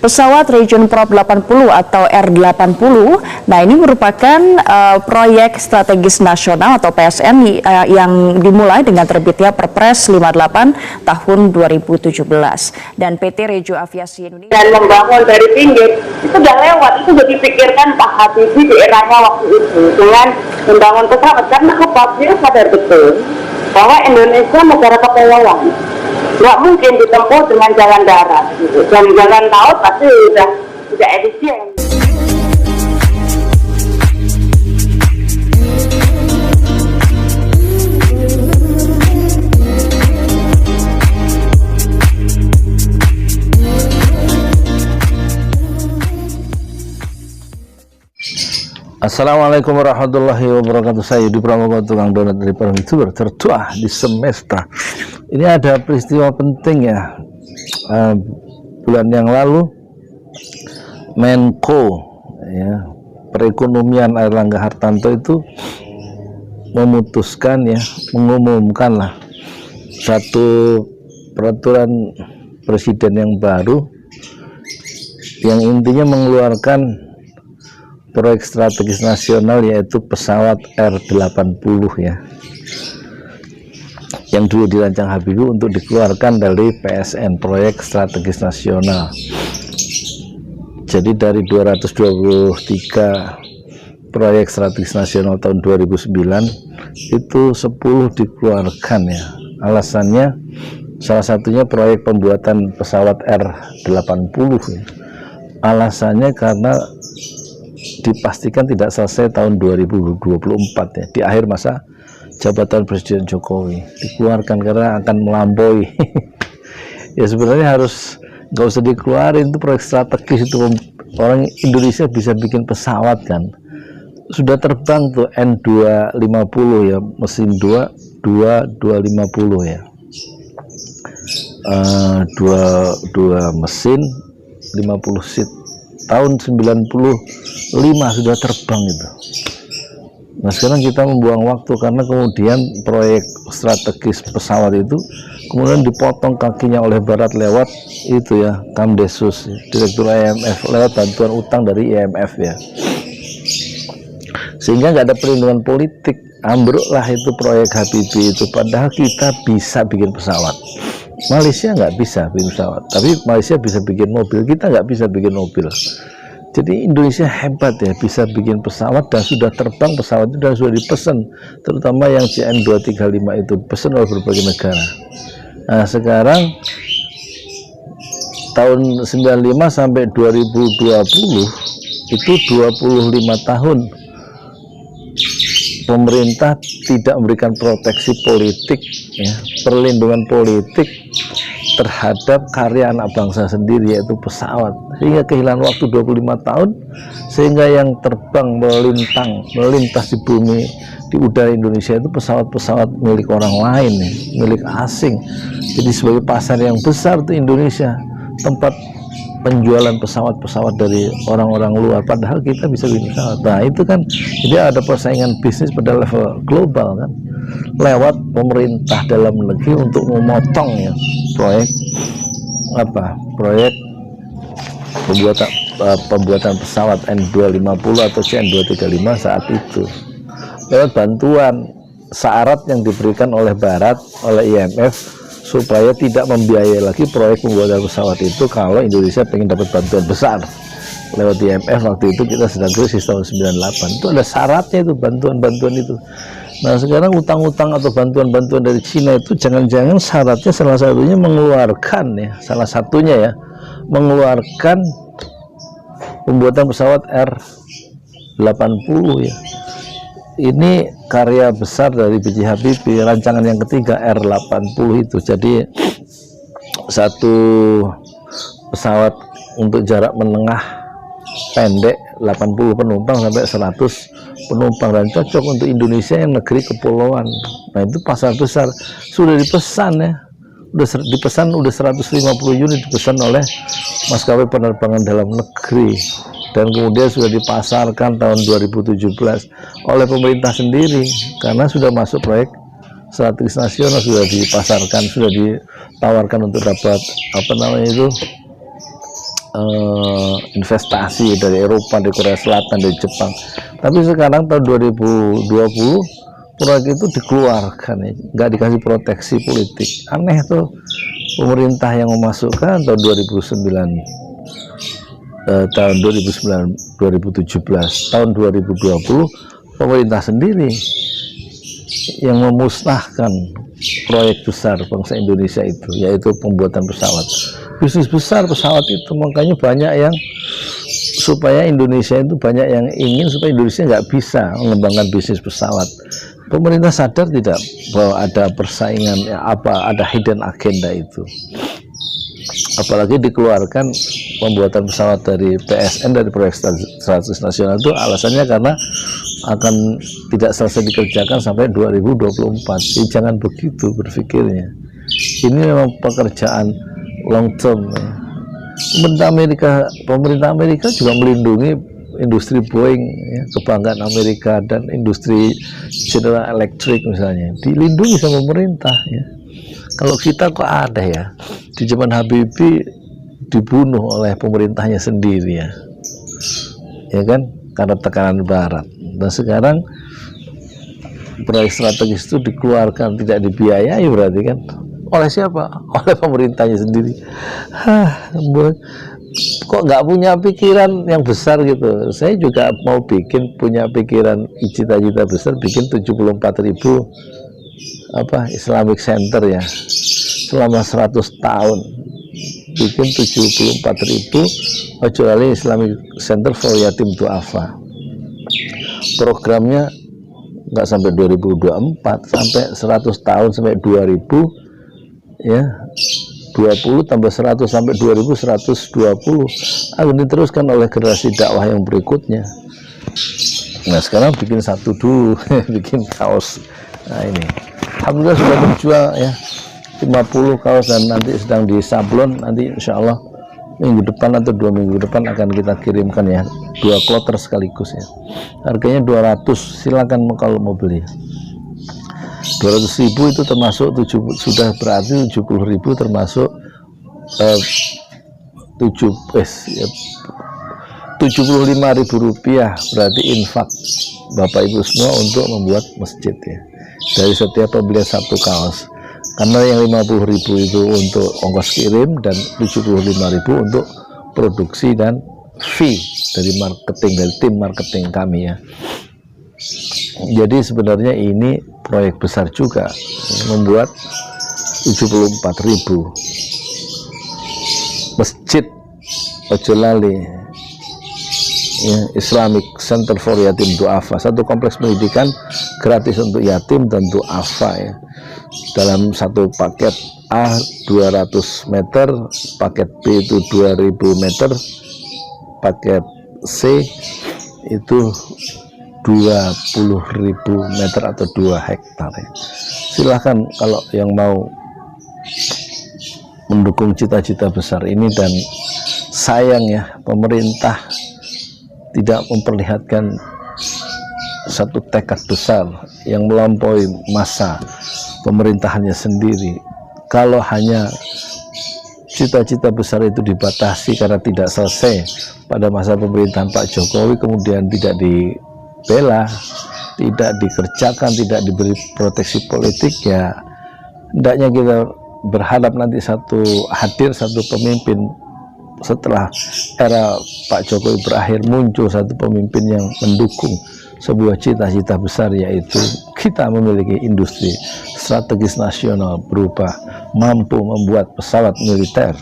pesawat Region Prop 80 atau R80. Nah, ini merupakan proyek strategis nasional atau PSN yang dimulai dengan terbitnya Perpres 58 tahun 2017. Dan PT Regio Aviasi Indonesia dan membangun dari pinggir itu sudah lewat, itu sudah dipikirkan Pak Habibie di eranya waktu itu dengan membangun pesawat, karena apa? Dia sadar betul bahwa Indonesia negara kepulauan, nggak mungkin ditempuh dengan jalan darat gitu. Dan jalan laut pasti sudah tidak efisien. Assalamualaikum warahmatullahi wabarakatuh. Saya Yudi Pramogo, tukang donat dari para youtuber tertua di semesta. Ini ada peristiwa penting ya. Bulan yang lalu Menko ya, perekonomian Airlangga Hartarto itu memutuskan ya, mengumumkan lah satu peraturan presiden yang baru yang intinya mengeluarkan proyek strategis nasional, yaitu pesawat R80 ya, yang dulu dirancang Habibie untuk dikeluarkan dari PSN, proyek strategis nasional. Jadi dari 223 proyek strategis nasional tahun 2009 itu 10 dikeluarkan ya. Alasannya salah satunya proyek pembuatan pesawat R80 ya. Alasannya karena dipastikan tidak selesai tahun 2024 ya, di akhir masa jabatan Presiden Jokowi dikeluarkan karena akan melampaui. Ya sebenarnya harus nggak usah dikeluarin, itu proyek strategis, itu orang Indonesia bisa bikin pesawat kan, sudah terbang tuh N250 ya, mesin 250 ya, dua mesin 50 seat, tahun 95 sudah terbang itu. Nah sekarang kita membuang waktu karena kemudian proyek strategis pesawat itu kemudian dipotong kakinya oleh Barat lewat itu ya, Kamdesus, Direktur IMF, lewat bantuan utang dari IMF ya, sehingga nggak ada perlindungan politik, ambruklah itu proyek Habibie itu. Padahal kita bisa bikin pesawat, Malaysia nggak bisa bikin pesawat, tapi Malaysia bisa bikin mobil, kita nggak bisa bikin mobil. Jadi Indonesia hebat ya, bisa bikin pesawat dan sudah terbang pesawat itu dan sudah dipesan, terutama yang CN235 itu pesan oleh berbagai negara. Nah sekarang tahun 95 sampai 2020 itu 25 tahun pemerintah tidak memberikan proteksi politik ya, perlindungan politik terhadap karya anak bangsa sendiri, yaitu pesawat, sehingga kehilangan waktu 25 tahun, sehingga yang terbang melintas di bumi, di udara Indonesia itu pesawat-pesawat milik orang lain ya, milik asing. Jadi sebagai pasar yang besar itu Indonesia, tempat penjualan pesawat-pesawat dari orang-orang luar, padahal kita bisa bikin pesawat. Nah itu kan, jadi ada persaingan bisnis pada level global kan, lewat pemerintah dalam negeri untuk memotong ya proyek pembuatan pesawat N250 atau CN235 saat itu, lewat bantuan syarat yang diberikan oleh Barat, oleh IMF, supaya tidak membiayai lagi proyek pembuatan pesawat itu kalau Indonesia pengen dapat bantuan besar lewat IMF. Waktu itu kita sedang krisis tahun 98, itu ada syaratnya itu, bantuan-bantuan itu. Nah sekarang utang-utang atau bantuan-bantuan dari Cina itu jangan-jangan syaratnya salah satunya mengeluarkan ya, mengeluarkan pembuatan pesawat R80 ya. Ini karya besar dari B.J. Habibie, rancangan yang ketiga R80 itu. Jadi satu pesawat untuk jarak menengah pendek 80 penumpang sampai 100 penumpang, dan cocok untuk Indonesia yang negeri kepulauan. Nah itu pasar besar, sudah dipesan ya, udah 150 unit dipesan oleh maskapai penerbangan dalam negeri, dan kemudian sudah dipasarkan tahun 2017 oleh pemerintah sendiri karena sudah masuk proyek strategis nasional, sudah dipasarkan, sudah ditawarkan untuk dapat investasi dari Eropa, dari Korea Selatan, dari Jepang. Tapi sekarang tahun 2020 proyek itu dikeluarkan, ya, nggak dikasih proteksi politik. Aneh tuh, pemerintah yang memasukkan tahun 2017, tahun 2020 pemerintah sendiri yang memusnahkan proyek besar bangsa Indonesia itu, yaitu pembuatan pesawat. Bisnis besar pesawat itu, makanya banyak yang supaya Indonesia itu banyak yang ingin supaya Indonesia nggak bisa mengembangkan bisnis pesawat. Pemerintah sadar tidak bahwa ada persaingan, ada hidden agenda itu. Apalagi dikeluarkan pembuatan pesawat dari PSN, dari proyek strategis nasional itu alasannya karena akan tidak selesai dikerjakan sampai 2024. Jadi jangan begitu berpikirnya. Ini memang pekerjaan long term, ya. Pemerintah Amerika juga melindungi industri Boeing, ya, kebanggaan Amerika, dan industri General Electric misalnya dilindungi sama pemerintah, ya. Kalau kita kok ada ya, di zaman Habibie dibunuh oleh pemerintahnya sendiri, ya kan, karena tekanan Barat. Dan sekarang proyek strategis itu dikeluarkan, tidak dibiayai, berarti kan oleh siapa? Oleh pemerintahnya sendiri. Kok nggak punya pikiran yang besar gitu? Saya juga mau punya pikiran, cita-cita besar, bikin 74.000 Islamic Center, ya, selama 100 tahun, bikin 74.000 kecuali Islamic Center for Yatim Du'afa. Programnya nggak sampai 2024, sampai 100 tahun, sampai 2000, ya, 20 tambah 100 sampai 2120 akan diteruskan oleh generasi dakwah yang berikutnya. Nah sekarang bikin satu dulu, bikin kaos. Nah ini alhamdulillah sudah terjual, ya, 50 kaos, dan nanti sedang disablon. Nanti insya Allah minggu depan atau 2 minggu depan akan kita kirimkan, ya, 2 kloter sekaligus, ya. Harganya 200, silakan kalau mau beli. 200.000 itu termasuk sudah berarti 70.000 termasuk 75.000 rupiah, berarti infak Bapak Ibu semua untuk membuat masjid, ya, dari setiap pembelian satu kaos. Karena yang 50.000 itu untuk ongkos kirim dan 75.000 untuk produksi dan fee dari marketing, dari tim marketing kami, ya. Jadi sebenarnya ini proyek besar juga, membuat 74.000 masjid ojo lali, ya, Islamic Center for Yatim Du'afa, satu kompleks pendidikan gratis untuk yatim dan du'afa, ya. Dalam satu paket A 200 meter, paket B itu 2000 meter, paket C itu 20.000 meter atau 2 hektar, ya. Silahkan kalau yang mau mendukung cita-cita besar ini. Dan sayang, ya, pemerintah tidak memperlihatkan satu tekad besar yang melampaui masa pemerintahannya sendiri. Kalau hanya cita-cita besar itu dibatasi karena tidak selesai pada masa pemerintahan Pak Jokowi, kemudian tidak dibela, tidak dikerjakan, tidak diberi proteksi politik, ya hendaknya kita berharap nanti hadir satu pemimpin setelah era Pak Jokowi berakhir, muncul satu pemimpin yang mendukung sebuah cita-cita besar, yaitu kita memiliki industri strategis nasional berupa mampu membuat pesawat militer,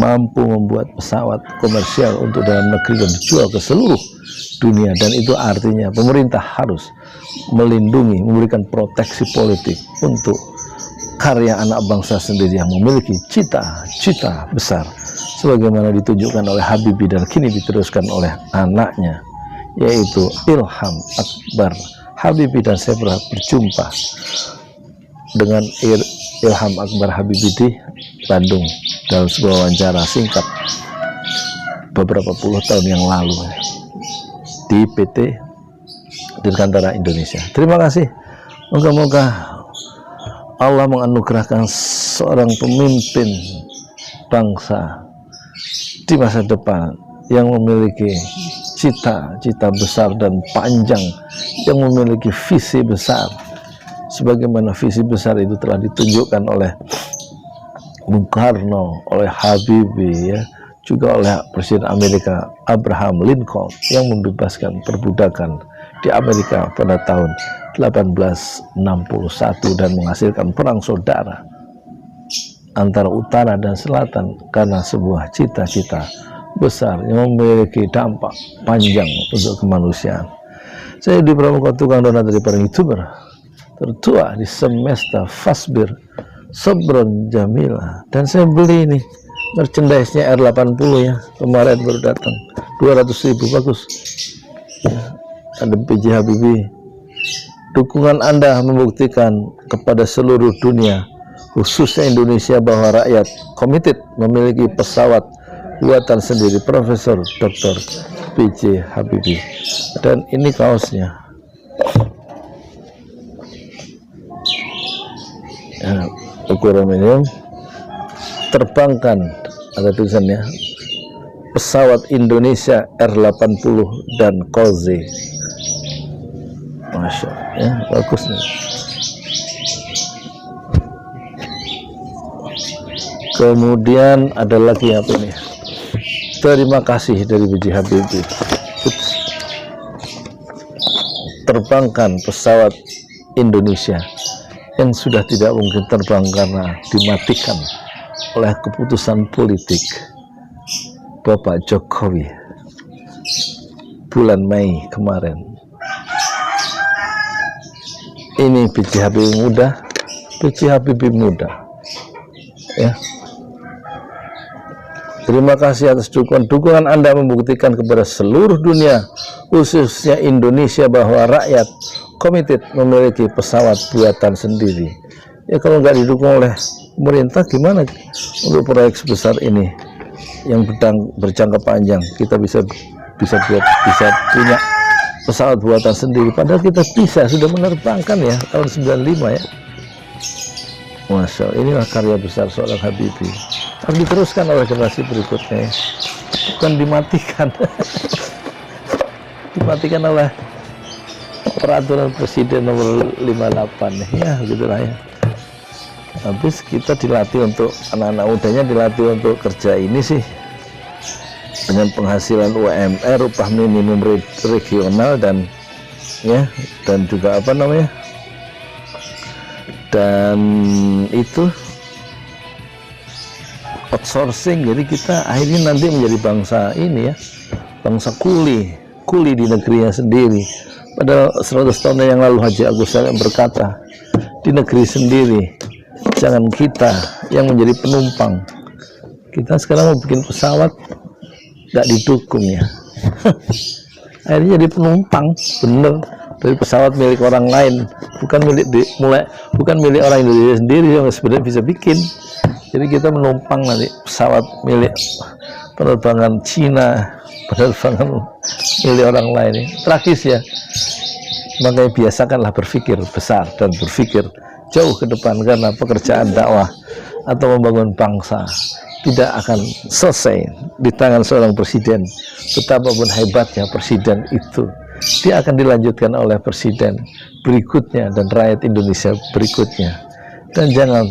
mampu membuat pesawat komersial untuk dalam negeri dan dijual ke seluruh dunia. Dan itu artinya pemerintah harus melindungi, memberikan proteksi politik untuk karya anak bangsa sendiri yang memiliki cita-cita besar, sebagaimana ditunjukkan oleh Habibie dan kini diteruskan oleh anaknya, yaitu Ilham Akbar Habibie. Dan saya berjumpa dengan Ilham Akbar Habibie di Bandung dalam sebuah wawancara singkat beberapa puluh tahun yang lalu di PT Dirgantara Indonesia. Terima kasih. Moga-moga Allah menganugerahkan seorang pemimpin bangsa di masa depan, yang memiliki cita-cita besar dan panjang, yang memiliki visi besar, sebagaimana visi besar itu telah ditunjukkan oleh Bung Karno, oleh Habibie, ya, juga oleh Presiden Amerika Abraham Lincoln yang membebaskan perbudakan di Amerika pada tahun 1861 dan menghasilkan perang saudara antara utara dan selatan karena sebuah cita-cita besar yang memiliki dampak panjang untuk kemanusiaan. Saya di Pramuka, tukang donat dari para YouTuber tertua di semesta Fasbir Sobron Jamila, dan saya beli ini merchandise-nya R80 ya, kemarin baru datang 200.000, bagus ya, ada PJ Habibie. Dukungan Anda membuktikan kepada seluruh dunia, khususnya Indonesia, bahwa rakyat komited memiliki pesawat buatan sendiri Profesor Dr. PJ Habibie. Dan ini kaosnya ya, ukuran medium, terbangkan, ada tulisannya pesawat Indonesia R80 dan Koze. Masya Allah, ya, bagus nih. Kemudian ada lagi apa ini? Terima kasih dari B.J. Habibie. Terbangkan pesawat Indonesia yang sudah tidak mungkin terbang karena dimatikan oleh keputusan politik Bapak Jokowi bulan Mei kemarin. Ini B.J. Habibie muda, B.J. Habibie muda, ya. Terima kasih atas dukungan Anda membuktikan kepada seluruh dunia, khususnya Indonesia, bahwa rakyat komited memiliki pesawat buatan sendiri. Ya, kalau nggak didukung oleh pemerintah, gimana untuk proyek sebesar ini yang berjangka panjang? Kita bisa punya pesawat buatan sendiri, padahal kita sudah menerbangkan ya tahun 95 ya. Masya Allah, inilah karya besar seorang Habibie, harus diteruskan oleh generasi berikutnya, bukan dimatikan. Dimatikan oleh peraturan Presiden nomor 58 ya, gitulah ya. Habis kita dilatih untuk, anak-anak mudanya dilatih untuk kerja ini sih dengan penghasilan UMR, upah minimum regional, dan ya, dan juga apa namanya, dan itu outsourcing. Jadi kita akhirnya nanti menjadi bangsa ini ya, bangsa kuli di negerinya sendiri. Padahal 100 tahun yang lalu Haji Agus Salim berkata, di negeri sendiri jangan kita yang menjadi penumpang. Kita sekarang mau bikin pesawat nggak didukung ya. Akhirnya jadi penumpang bener dari pesawat milik orang lain, bukan milik orang Indonesia sendiri yang sebenarnya bisa bikin. Jadi kita menumpang nanti pesawat milik penerbangan Cina, penerbangan milik orang lain. Tragis ya. Makanya biasakanlah berpikir besar dan berpikir jauh ke depan, karena pekerjaan dakwah atau membangun bangsa tidak akan selesai di tangan seorang presiden. Betapapun hebatnya presiden itu, dia akan dilanjutkan oleh presiden berikutnya dan rakyat Indonesia berikutnya. Dan jangan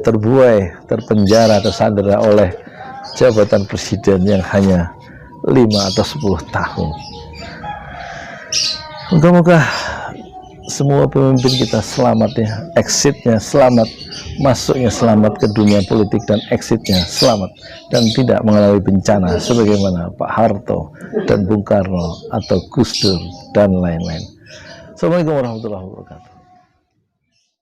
terbuai, terpenjara, tersandera oleh jabatan presiden yang hanya 5 atau 10 tahun. Moga-moga semua pemimpin kita selamat ya, exitnya selamat, masuknya selamat ke dunia politik, dan exitnya selamat dan tidak mengalami bencana sebagaimana Pak Harto dan Bung Karno atau Gus Dur dan lain-lain. Assalamualaikum warahmatullahi wabarakatuh.